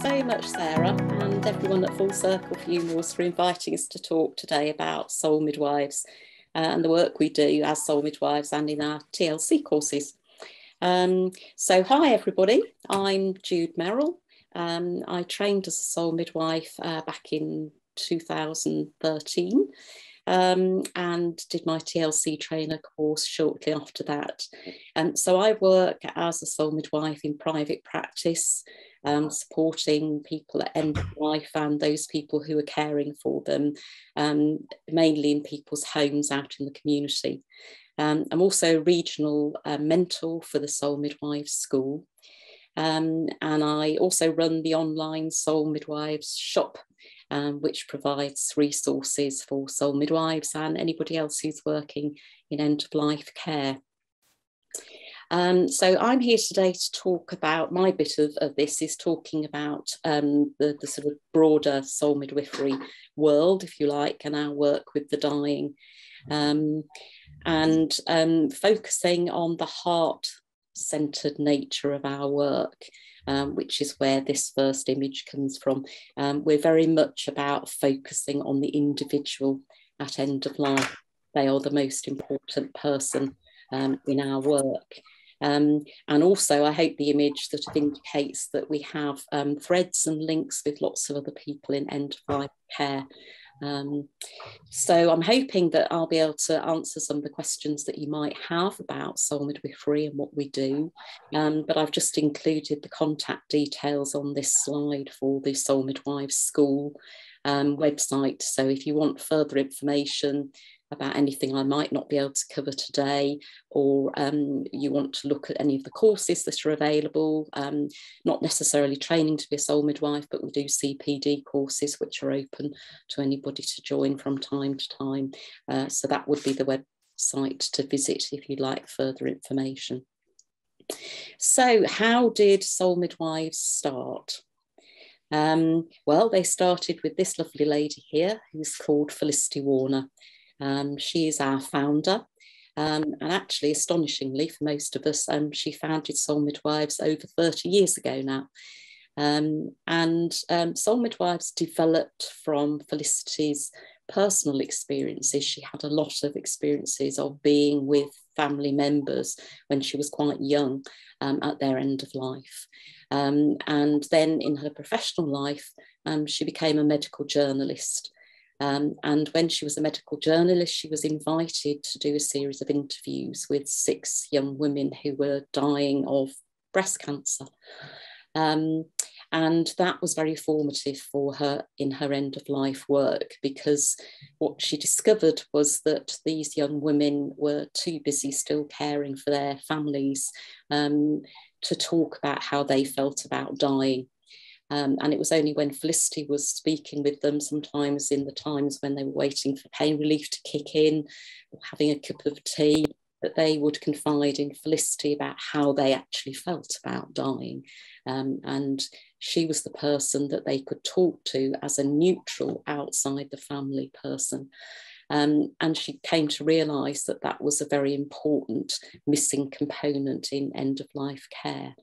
so much, Sarah, and everyone at Full Circle Funerals for inviting us to talk today about Soul Midwives and the work we do as Soul Midwives and in our TLC courses. So hi everybody, I'm Jude Meryl. I trained as a Soul Midwife back in 2013 and did my TLC trainer course shortly after that. So I work as a Soul Midwife in private practice, supporting people at end of life and those people who are caring for them, mainly in people's homes out in the community. I'm also a regional mentor for the Soul Midwives School. And I also run the online Soul Midwives shop, which provides resources for soul midwives and anybody else who's working in end-of-life care. So I'm here today to talk about, my bit of this is talking about the sort of broader soul midwifery world, if you like, and our work with the dying, and focusing on the heart-centered nature of our work, which is where this first image comes from. We're very much about focusing on the individual at end of life. They are the most important person in our work. And also, I hope the image sort of indicates that we have threads and links with lots of other people in end-of-life care. So I'm hoping that I'll be able to answer some of the questions that you might have about soul midwifery and what we do. But I've just included the contact details on this slide for the Soul Midwives School website. So if you want further information about anything I might not be able to cover today, or you want to look at any of the courses that are available, not necessarily training to be a soul midwife, but we do CPD courses which are open to anybody to join from time to time. So that would be the website to visit if you'd like further information. So how did Soul Midwives start? Well, they started with this lovely lady here who's called Felicity Warner. She is our founder, and actually, astonishingly for most of us, she founded Soul Midwives over 30 years ago now. Soul Midwives developed from Felicity's personal experiences. She had a lot of experiences of being with family members when she was quite young at their end of life. And then in her professional life, she became a medical journalist. And when she was a medical journalist, she was invited to do a series of interviews with 6 young women who were dying of breast cancer. And that was very formative for her in her end-of-life work, because what she discovered was that these young women were too busy still caring for their families to talk about how they felt about dying. And it was only when Felicity was speaking with them, sometimes in the times when they were waiting for pain relief to kick in, or having a cup of tea, that they would confide in Felicity about how they actually felt about dying. And she was the person that they could talk to as a neutral, outside the family person. And she came to realise that that was a very important missing component in end-of-life care.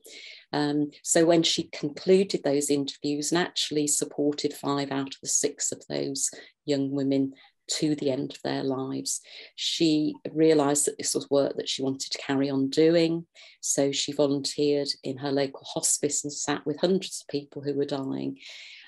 So when she concluded those interviews and actually supported 5 out of the 6 of those young women to the end of their lives, she realised that this was work that she wanted to carry on doing. So she volunteered in her local hospice and sat with hundreds of people who were dying.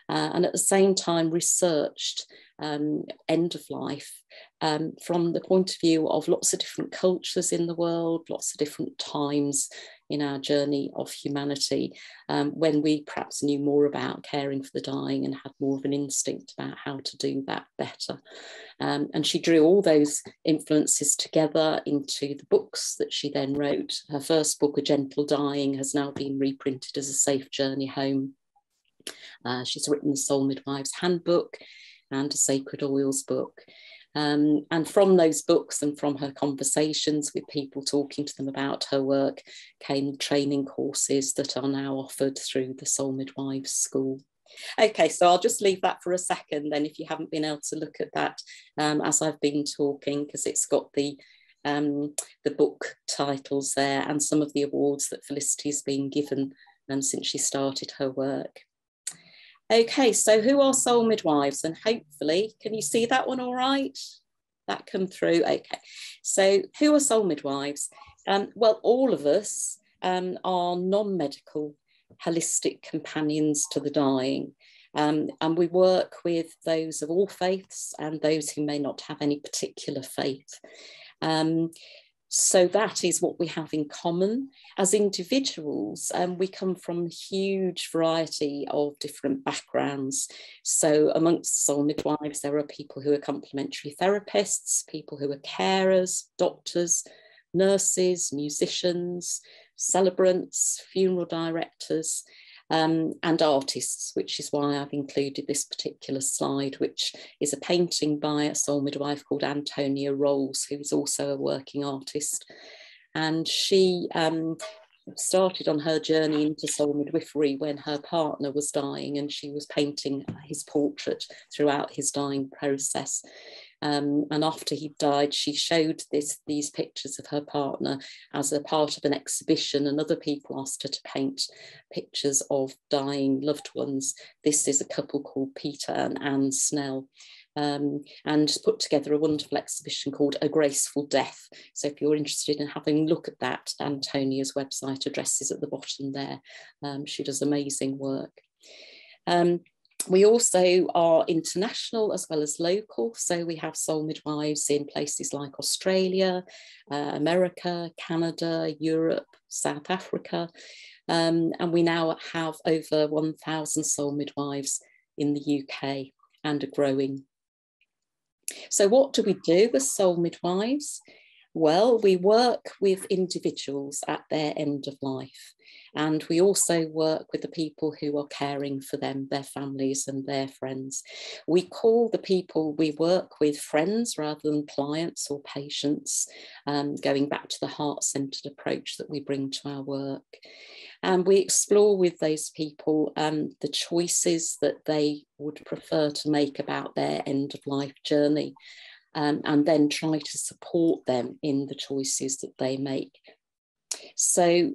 And at the same time researched end of life from the point of view of lots of different cultures in the world, lots of different times in our journey of humanity, when we perhaps knew more about caring for the dying and had more of an instinct about how to do that better. And she drew all those influences together into the books that she then wrote. Her first book, A Gentle Dying, has now been reprinted as A Safe Journey Home. She's written the Soul Midwives Handbook and a Sacred Oils book. And from those books and from her conversations with people talking to them about her work came training courses that are now offered through the Soul Midwives School. Okay, so I'll just leave that for a second then, if you haven't been able to look at that as I've been talking, because it's got the book titles there and some of the awards that Felicity's been given since she started her work. Okay, so who are soul midwives? And hopefully, can you see that one all right? That come through, okay. So who are soul midwives? Well, all of us are non-medical holistic companions to the dying. And we work with those of all faiths and those who may not have any particular faith. So that is what we have in common. As individuals, we come from a huge variety of different backgrounds. So amongst soul midwives, there are people who are complementary therapists, people who are carers, doctors, nurses, musicians, celebrants, funeral directors, and artists, which is why I've included this particular slide, which is a painting by a soul midwife called Antonia Rolls, who is also a working artist. And she started on her journey into soul midwifery when her partner was dying, and she was painting his portrait throughout his dying process. And after he died, she showed these pictures of her partner as a part of an exhibition, and other people asked her to paint pictures of dying loved ones. This is a couple called Peter and Anne Snell, and put together a wonderful exhibition called A Graceful Death. So if you're interested in having a look at that, Antonia's website address is at the bottom there. She does amazing work. We also are international as well as local. So we have soul midwives in places like Australia, America, Canada, Europe, South Africa. And we now have over 1,000 soul midwives in the UK and are growing. So what do we do as soul midwives? Well, we work with individuals at their end of life. And we also work with the people who are caring for them, their families and their friends. We call the people we work with friends rather than clients or patients, going back to the heart-centered approach that we bring to our work. And we explore with those people the choices that they would prefer to make about their end-of-life journey, and then try to support them in the choices that they make. So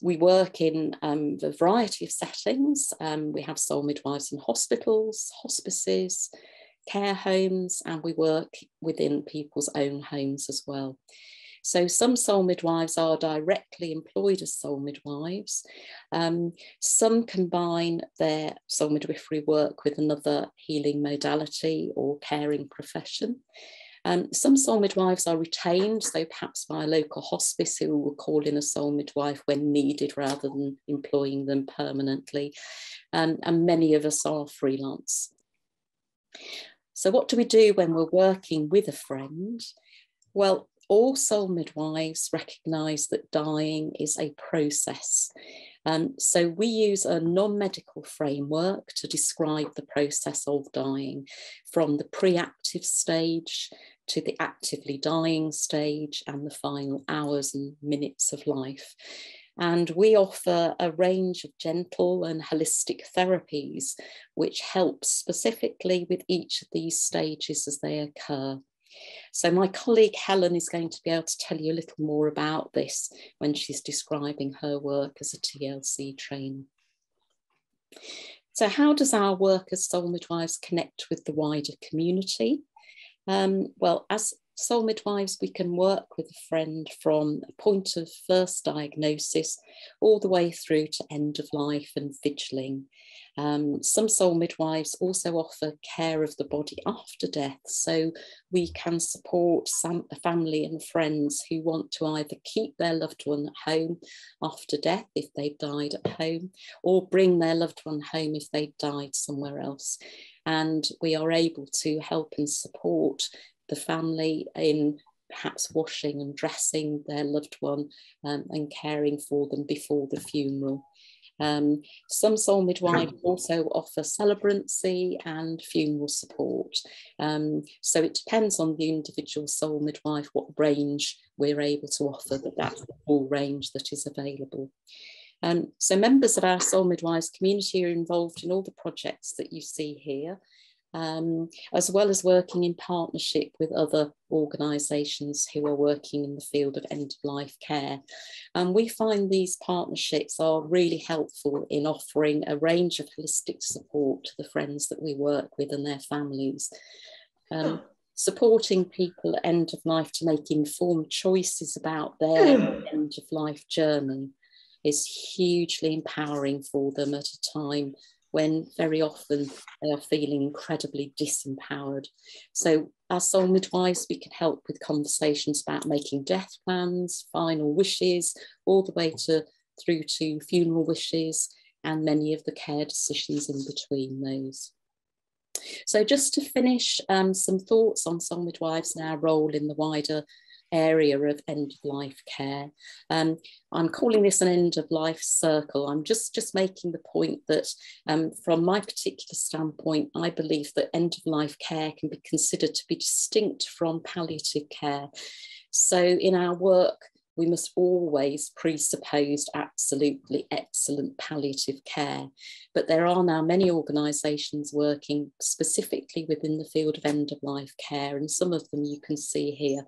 we work in a variety of settings. We have soul midwives in hospitals, hospices, care homes, and we work within people's own homes as well. So some soul midwives are directly employed as soul midwives. Some combine their soul midwifery work with another healing modality or caring profession. Some soul midwives are retained, so perhaps by a local hospice who will call in a soul midwife when needed rather than employing them permanently. And many of us are freelance. So what do we do when we're working with a friend? Well, all soul midwives recognise that dying is a process. So we use a non-medical framework to describe the process of dying, from the pre-active stage to the actively dying stage and the final hours and minutes of life. And we offer a range of gentle and holistic therapies which help specifically with each of these stages as they occur. So my colleague Helen is going to be able to tell you a little more about this when she's describing her work as a TLC trainer. So how does our work as soul midwives connect with the wider community? Well, as soul midwives, we can work with a friend from a point of first diagnosis all the way through to end of life and vigiling. Some soul midwives also offer care of the body after death, so we can support some family and friends who want to either keep their loved one at home after death if they've died at home, or bring their loved one home if they've died somewhere else. And we are able to help and support the family in perhaps washing and dressing their loved one and caring for them before the funeral. Some soul midwives also offer celebrancy and funeral support. So it depends on the individual soul midwife what range we're able to offer, but that's the full range that is available. So members of our soul midwives community are involved in all the projects that you see here. as well as working in partnership with other organisations who are working in the field of end-of-life care. And we find these partnerships are really helpful in offering a range of holistic support to the friends that we work with and their families. Supporting people at end of life to make informed choices about their end of life journey is hugely empowering for them at a time when very often they are feeling incredibly disempowered. So as Soul Midwives, we can help with conversations about making death plans, final wishes, all the way through to funeral wishes, and many of the care decisions in between those. So just to finish, some thoughts on Soul Midwives and our role in the wider area of end-of-life care. I'm calling this an end-of-life circle. I'm just making the point that from my particular standpoint, I believe that end-of-life care can be considered to be distinct from palliative care. So in our work, we must always presuppose absolutely excellent palliative care. But there are now many organisations working specifically within the field of end-of-life care, and some of them you can see here.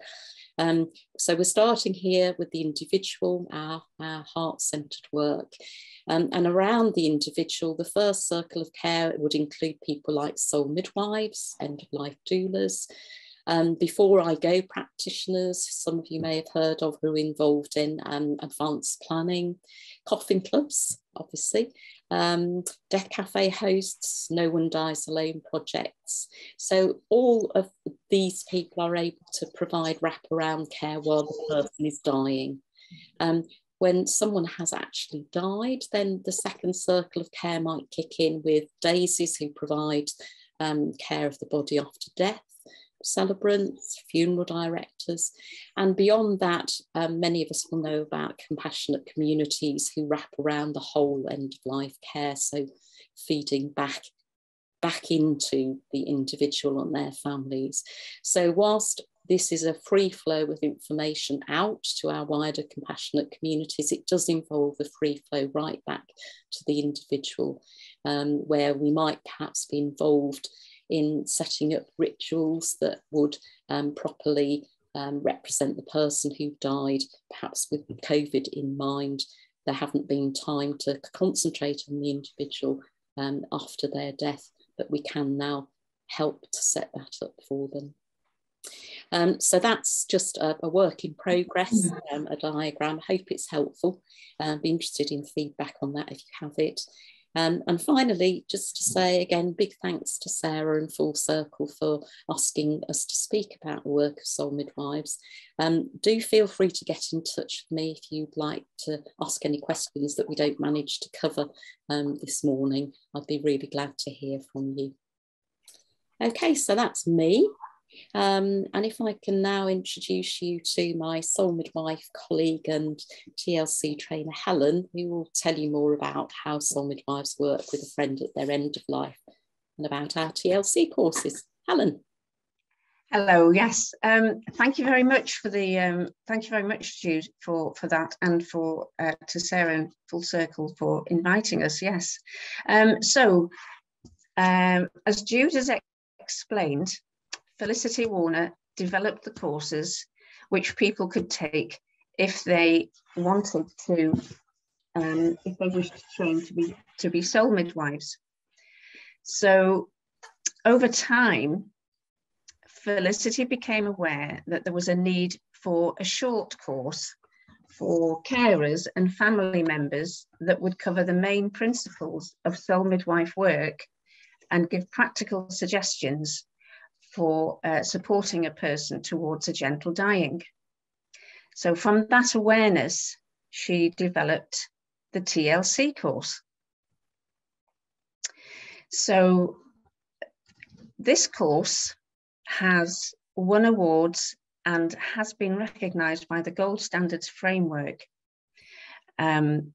So we're starting here with the individual, our heart-centred work. And around the individual, the first circle of care would include people like soul midwives, end-of-life doulas, before I go practitioners, some of you may have heard of, who are involved in advanced planning, coffin clubs, obviously, death cafe hosts, No One Dies Alone projects. So all of these people are able to provide wraparound care while the person is dying. When someone has actually died, then the second circle of care might kick in with daisies, who provide care of the body after death, celebrants, funeral directors, and beyond that, many of us will know about compassionate communities who wrap around the whole end-of-life care, so feeding back into the individual and their families. So whilst this is a free flow of information out to our wider compassionate communities, it does involve a free flow right back to the individual, where we might perhaps be involved in setting up rituals that would properly represent the person who died, perhaps with COVID in mind. There haven't been time to concentrate on the individual after their death, but we can now help to set that up for them. So that's just a work in progress, a diagram. Hope it's helpful. Be interested in feedback on that if you have it. And finally, just to say again, big thanks to Sarah and Full Circle for asking us to speak about the work of Soul Midwives. Do feel free to get in touch with me if you'd like to ask any questions that we don't manage to cover this morning. I'd be really glad to hear from you. Okay, so that's me. And if I can now introduce you to my Soul Midwife colleague and TLC trainer, Helen, who will tell you more about how Soul Midwives work with a friend at their end of life and about our TLC courses. Helen. Hello, yes. Thank you very much for the, thank you very much, Jude, for that, and for to Sarah and Full Circle for inviting us, yes. As Jude has explained, Felicity Warner developed the courses which people could take if they wanted to, if they wished to train to be soul midwives. So over time, Felicity became aware that there was a need for a short course for carers and family members that would cover the main principles of soul midwife work and give practical suggestions for supporting a person towards a gentle dying. So from that awareness, she developed the TLC course. So this course has won awards and has been recognised by the Gold Standards Framework. I'm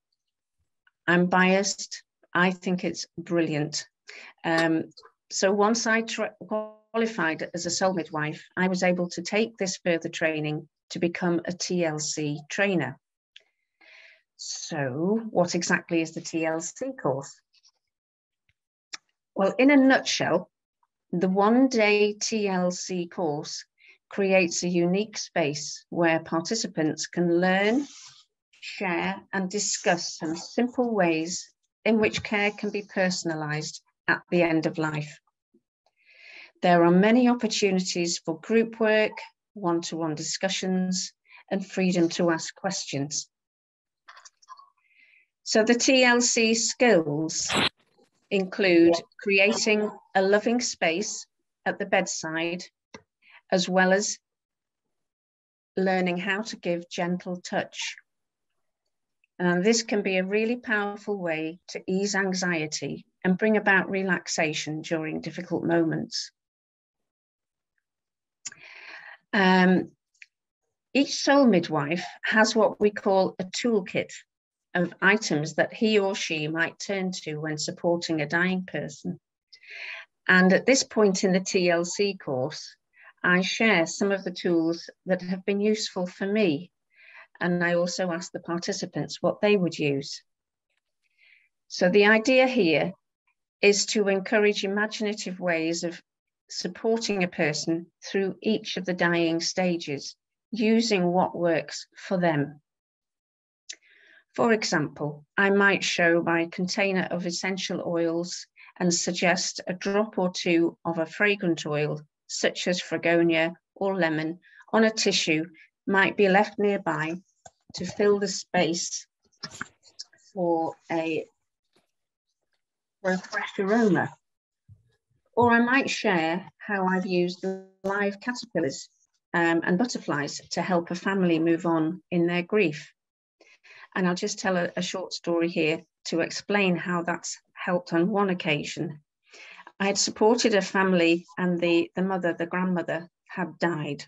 biased. I think it's brilliant. So once I qualified as a soul midwife, I was able to take this further training to become a TLC trainer. So what exactly is the TLC course? Well, in a nutshell, The one-day TLC course creates a unique space where participants can learn, share, and discuss some simple ways in which care can be personalised at the end of life. There are many opportunities for group work, one-to-one discussions, and freedom to ask questions. So the TLC skills include creating a loving space at the bedside, as well as learning how to give gentle touch. And this can be a really powerful way to ease anxiety and bring about relaxation during difficult moments. Each soul midwife has what we call a toolkit of items that he or she might turn to when supporting a dying person. And at this point in the TLC course, I share some of the tools that have been useful for me. And I also ask the participants what they would use. So the idea here is to encourage imaginative ways of supporting a person through each of the dying stages, using what works for them. For example, I might show my container of essential oils and suggest a drop or two of a fragrant oil, such as fregonia or lemon, on a tissue might be left nearby to fill the space for a fresh aroma. Or I might share how I've used live caterpillars and butterflies to help a family move on in their grief. And I'll just tell a short story here to explain how that's helped on one occasion. I had supported a family and the grandmother had died.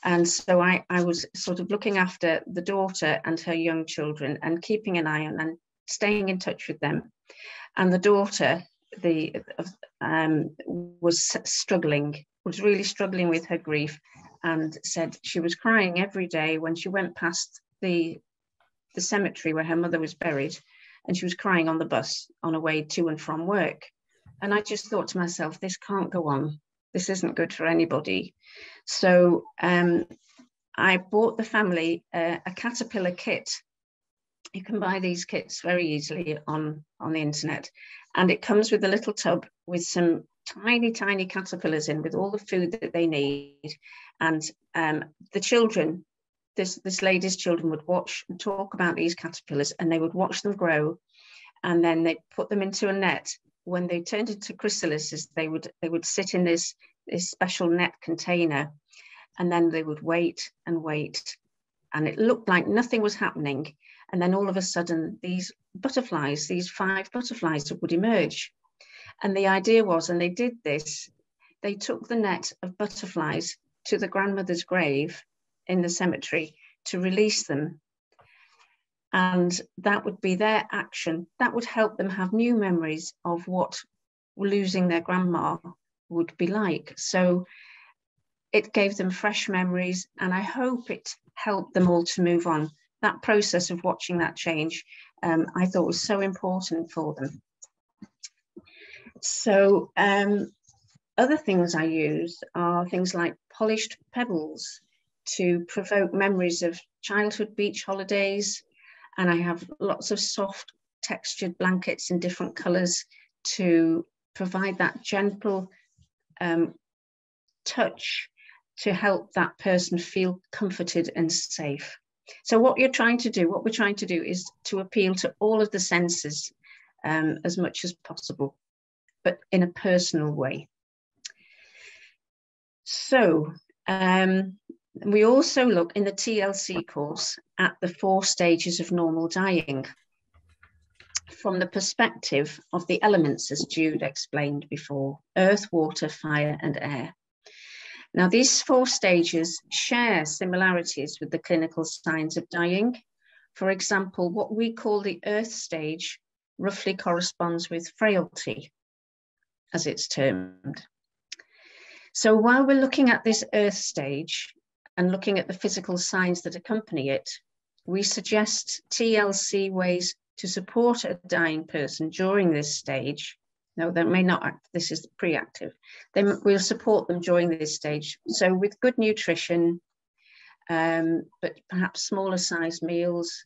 And so I was sort of looking after the daughter and her young children and keeping an eye on and staying in touch with them. And the daughter was really struggling with her grief, and said she was crying every day when she went past the cemetery where her mother was buried, and she was crying on the bus on her way to and from work. And I just thought to myself, this can't go on. This isn't good for anybody. So I bought the family a caterpillar kit. You can buy these kits very easily on the internet. And it comes with a little tub with some tiny, tiny caterpillars in, with all the food that they need. And the children, this lady's children, would watch and talk about these caterpillars, and they would watch them grow. And then they put them into a net. When they turned into chrysalises, they would sit in this special net container, and then they would wait and wait. And it looked like nothing was happening. And then all of a sudden, these 5 butterflies would emerge. And the idea was, and they did this, they took the net of butterflies to the grandmother's grave in the cemetery to release them. And that would be their action. That would help them have new memories of what losing their grandma would be like. So it gave them fresh memories, and I hope it helped them all to move on. That process of watching that change, I thought was so important for them. So other things I use are things like polished pebbles to provoke memories of childhood beach holidays. And I have lots of soft textured blankets in different colours to provide that gentle touch to help that person feel comforted and safe. So what we're trying to do is to appeal to all of the senses as much as possible, but in a personal way. So we also look in the TLC course at the 4 stages of normal dying from the perspective of the elements, as Jude explained before: earth, water, fire, and air. Now, these 4 stages share similarities with the clinical signs of dying. For example, what we call the earth stage roughly corresponds with frailty, as it's termed. So while we're looking at this earth stage and looking at the physical signs that accompany it, we suggest TLC ways to support a dying person during this stage No, they may not act. This is pre-active. Then we'll support them during this stage. So with good nutrition, but perhaps smaller size meals.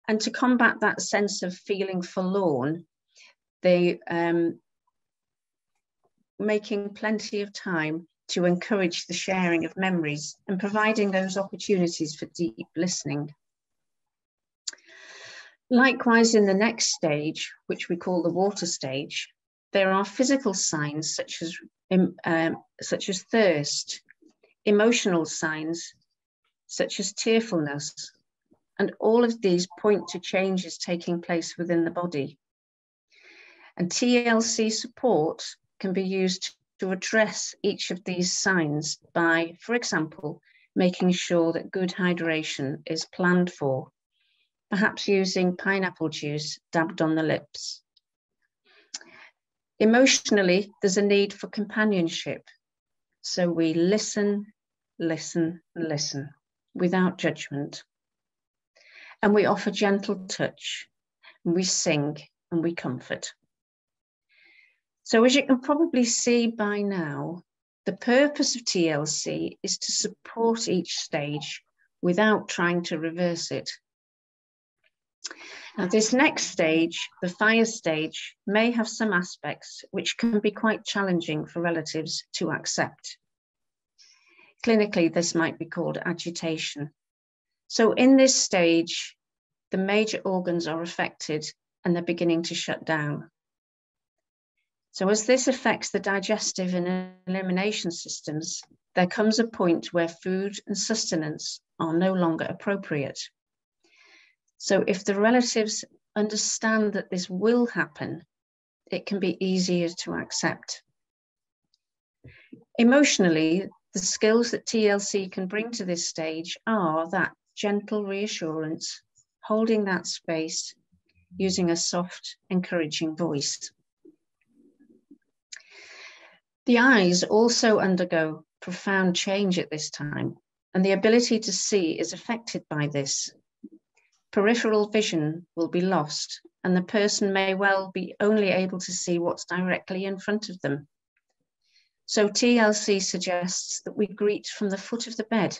And to combat that sense of feeling forlorn, they making plenty of time to encourage the sharing of memories and providing those opportunities for deep listening. Likewise, in the next stage, which we call the water stage, there are physical signs such as thirst, emotional signs such as tearfulness, and all of these point to changes taking place within the body. And TLC support can be used to address each of these signs by, for example, making sure that good hydration is planned for, perhaps using pineapple juice dabbed on the lips. Emotionally, there's a need for companionship. So we listen, listen, listen without judgment. And we offer gentle touch, and we sing and we comfort. So as you can probably see by now, the purpose of TLC is to support each stage without trying to reverse it. Now, this next stage, the fire stage, may have some aspects which can be quite challenging for relatives to accept. Clinically, this might be called agitation. So in this stage, the major organs are affected and they're beginning to shut down. So as this affects the digestive and elimination systems, there comes a point where food and sustenance are no longer appropriate. So if the relatives understand that this will happen, it can be easier to accept. Emotionally, the skills that TLC can bring to this stage are that gentle reassurance, holding that space, using a soft, encouraging voice. The eyes also undergo profound change at this time, and the ability to see is affected by this. Peripheral vision will be lost, and the person may well be only able to see what's directly in front of them. So TLC suggests that we greet from the foot of the bed.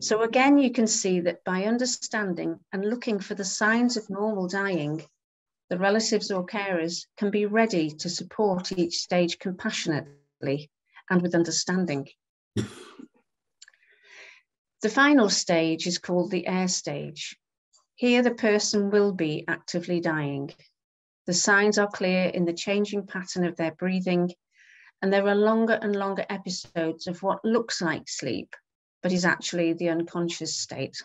So again, you can see that by understanding and looking for the signs of normal dying, the relatives or carers can be ready to support each stage compassionately and with understanding. The final stage is called the air stage. Here, the person will be actively dying. The signs are clear in the changing pattern of their breathing, and there are longer and longer episodes of what looks like sleep, but is actually the unconscious state.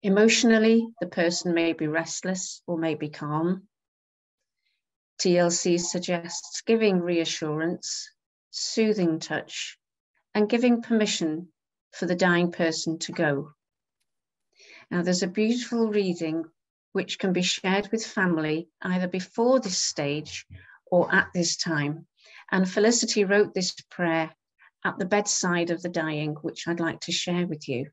Emotionally, the person may be restless or may be calm. TLC suggests giving reassurance, soothing touch, and giving permission for the dying person to go. Now, there's a beautiful reading which can be shared with family either before this stage or at this time. And Felicity wrote this prayer at the bedside of the dying, which I'd like to share with you.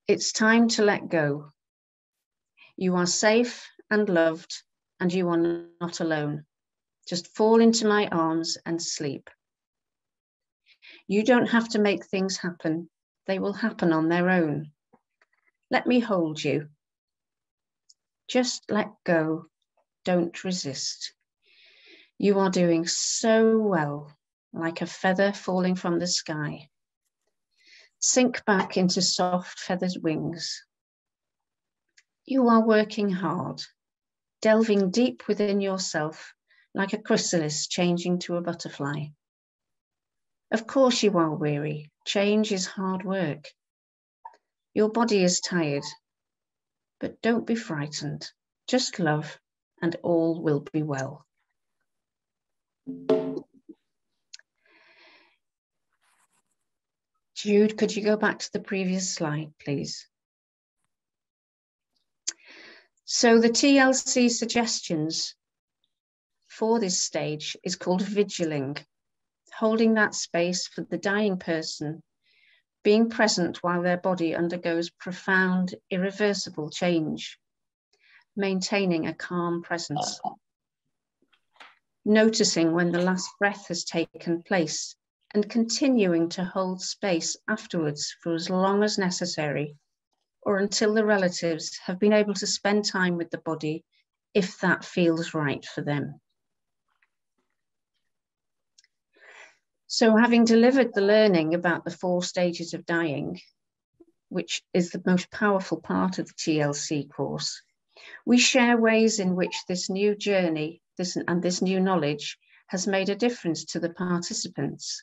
It's time to let go. You are safe and loved, and you are not alone. Just fall into my arms and sleep. You don't have to make things happen. They will happen on their own. Let me hold you. Just let go. Don't resist. You are doing so well, like a feather falling from the sky. Sink back into soft feathered wings. You are working hard, delving deep within yourself, like a chrysalis changing to a butterfly. Of course you are weary. Change is hard work. Your body is tired, but don't be frightened. Just love, and all will be well. Jude, could you go back to the previous slide, please? So the TLC suggestions for this stage is called vigiling, holding that space for the dying person being present while their body undergoes profound, irreversible change, maintaining a calm presence, noticing when the last breath has taken place and continuing to hold space afterwards for as long as necessary, or until the relatives have been able to spend time with the body if that feels right for them. So having delivered the learning about the 4 stages of dying, which is the most powerful part of the TLC course, we share ways in which this new journey this new knowledge has made a difference to the participants.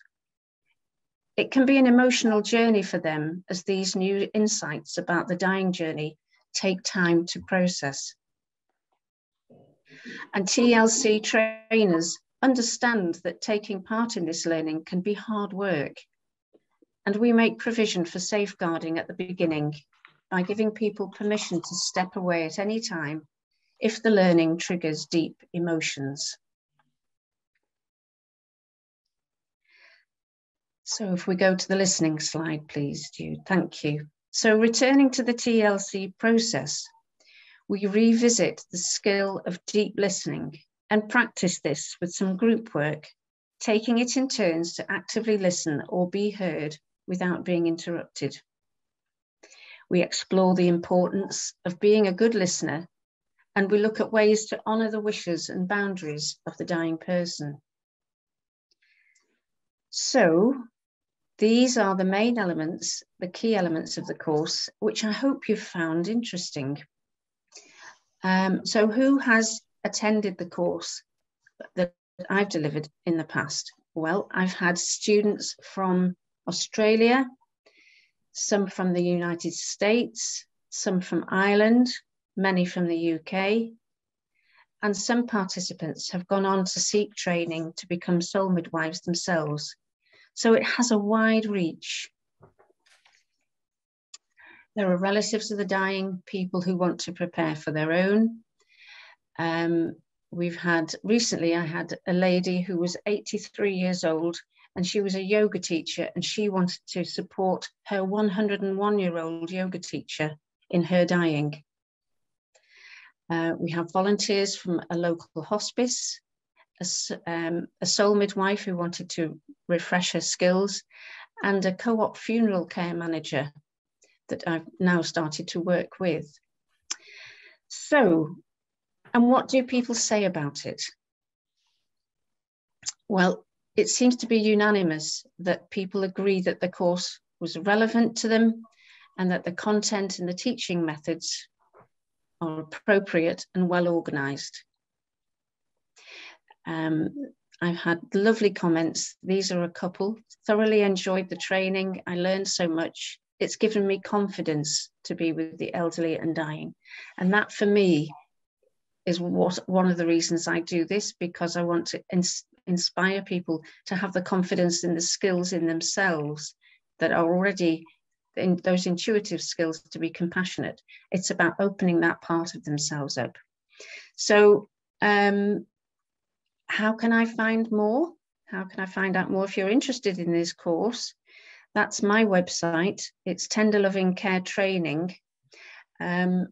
It can be an emotional journey for them as these new insights about the dying journey take time to process. And TLC trainers understand that taking part in this learning can be hard work. And we make provision for safeguarding at the beginning by giving people permission to step away at any time if the learning triggers deep emotions. So if we go to the listening slide, please, Jude, thank you. So returning to the TLC process, we revisit the skill of deep listening and practice this with some group work, taking it in turns to actively listen or be heard without being interrupted. We explore the importance of being a good listener, and we look at ways to honour the wishes and boundaries of the dying person. So these are the main elements, the key elements of the course, which I hope you've found interesting. So who has attended the course that I've delivered in the past? Well, I've had students from Australia, some from the United States, some from Ireland, many from the UK, and some participants have gone on to seek training to become soul midwives themselves. So it has a wide reach. There are relatives of the dying, people who want to prepare for their own. Recently I had a lady who was 83 years old, and she was a yoga teacher, and she wanted to support her 101-year-old yoga teacher in her dying. We have volunteers from a local hospice, a soul midwife who wanted to refresh her skills, and a co-op funeral care manager that I've now started to work with. So, and what do people say about it? Well, it seems to be unanimous that people agree that the course was relevant to them and that the content and the teaching methods are appropriate and well organised. I've had lovely comments. These are a couple. Thoroughly enjoyed the training. I learned so much. It's given me confidence to be with the elderly and dying. And that for me is one of the reasons I do this, because I want to inspire people to have the confidence in the skills in themselves that are already in those intuitive skills to be compassionate. It's about opening that part of themselves up. So how can I find more? How can I find out more? If you're interested in this course, that's my website. It's Tender Loving Care Training. I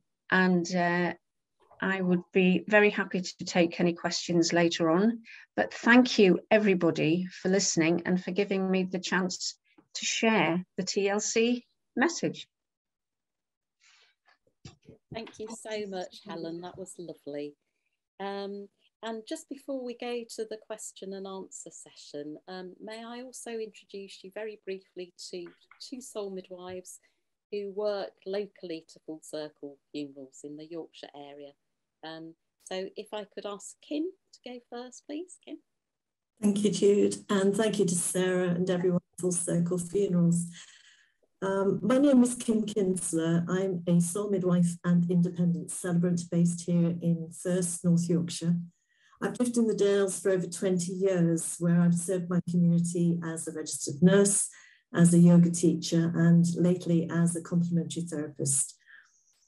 would be very happy to take any questions later on. But thank you, everybody, for listening and for giving me the chance to share the TLC message. Thank you so much, Helen. That was lovely. And just before we go to the question and answer session, may I also introduce you very briefly to 2 soul midwives who work locally to Full Circle Funerals in the Yorkshire area. So if I could ask Kim to go first, please, Kim. Thank you, Jude, and thank you to Sarah and everyone at Full Circle Funerals. My name is Kim Kinsler. I'm a soul midwife and independent celebrant based here in First, North Yorkshire. I've lived in the Dales for over 20 years, where I've served my community as a registered nurse, as a yoga teacher, and lately as a complementary therapist.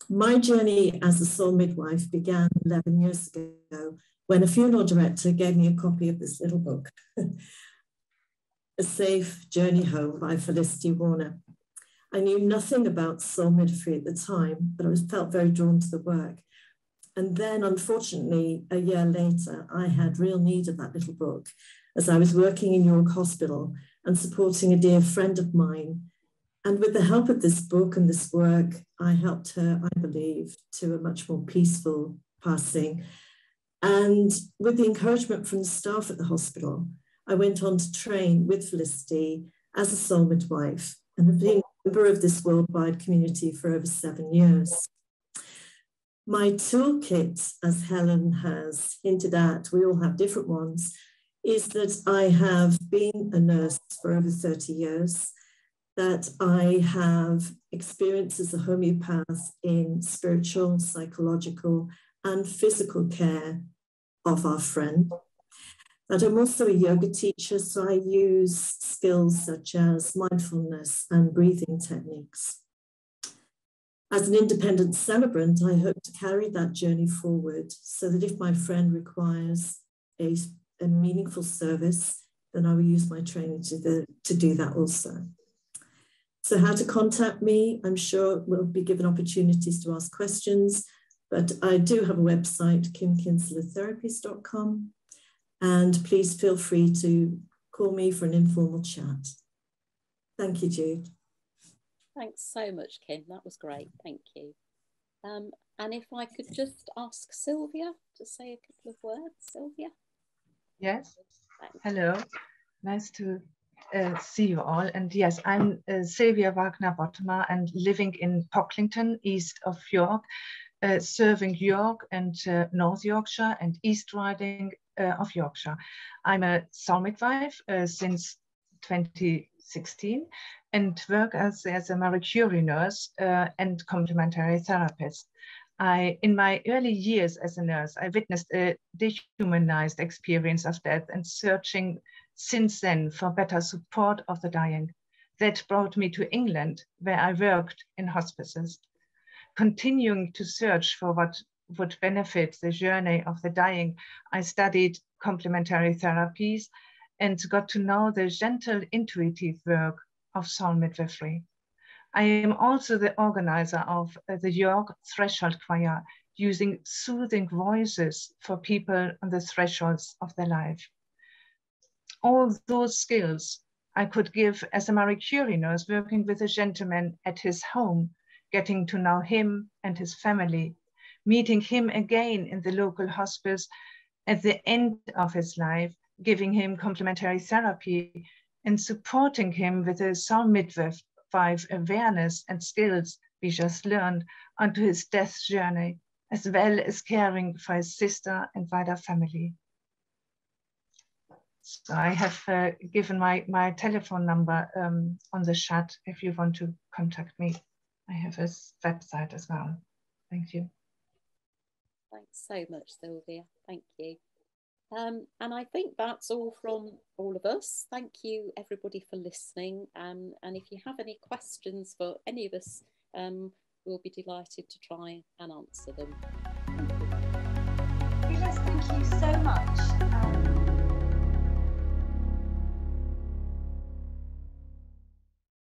My journey as a soul midwife began 11 years ago when a funeral director gave me a copy of this little book, A Safe Journey Home by Felicity Warner. I knew nothing about soul midwifery at the time, but I felt very drawn to the work. And then, unfortunately, a year later, I had real need of that little book as I was working in York Hospital and supporting a dear friend of mine. And with the help of this book and this work, I helped her, I believe, to a much more peaceful passing. And with the encouragement from the staff at the hospital, I went on to train with Felicity as a soul midwife and have been a member of this worldwide community for over 7 years. My toolkit, as Helen has hinted at, we all have different ones, is that I have been a nurse for over 30 years, that I have experience as a homeopath in spiritual, psychological, and physical care of our friend. That I'm also a yoga teacher, so I use skills such as mindfulness and breathing techniques. As an independent celebrant, I hope to carry that journey forward so that if my friend requires a meaningful service, then I will use my training to do that also. So how to contact me, I'm sure we'll be given opportunities to ask questions, but I do have a website, kimkinslertherapies.com, and please feel free to call me for an informal chat. Thank you, Jude. Thanks so much, Kim. That was great. Thank you. And if I could just ask Sylvia to say a couple of words. Sylvia? Yes. Thanks. Hello. Nice to see you all. And yes, I'm Sylvia Wagner-Bottmer and living in Pocklington, east of York, serving York and North Yorkshire and East Riding of Yorkshire. I'm a soul midwife since 2016 and work as a Marie Curie nurse and complementary therapist. In my early years as a nurse, I witnessed a dehumanized experience of death and searching since then for better support of the dying. That brought me to England, where I worked in hospices. Continuing to search for what would benefit the journey of the dying, I studied complementary therapies and got to know the gentle, intuitive work of soul midwifery. I am also the organizer of the York Threshold Choir, using soothing voices for people on the thresholds of their life. All those skills I could give as a Marie Curie nurse working with a gentleman at his home, getting to know him and his family, meeting him again in the local hospice at the end of his life, giving him complementary therapy and supporting him with a soul midwife awareness and skills we just learned onto his death journey, as well as caring for his sister and wider family. So I have given my telephone number on the chat if you want to contact me. I have a website as well. Thank you. Thanks so much, Sylvia. Thank you. And I think that's all from all of us. Thank you, everybody, for listening. And if you have any questions for any of us, we'll be delighted to try and answer them. Yes, thank you so much.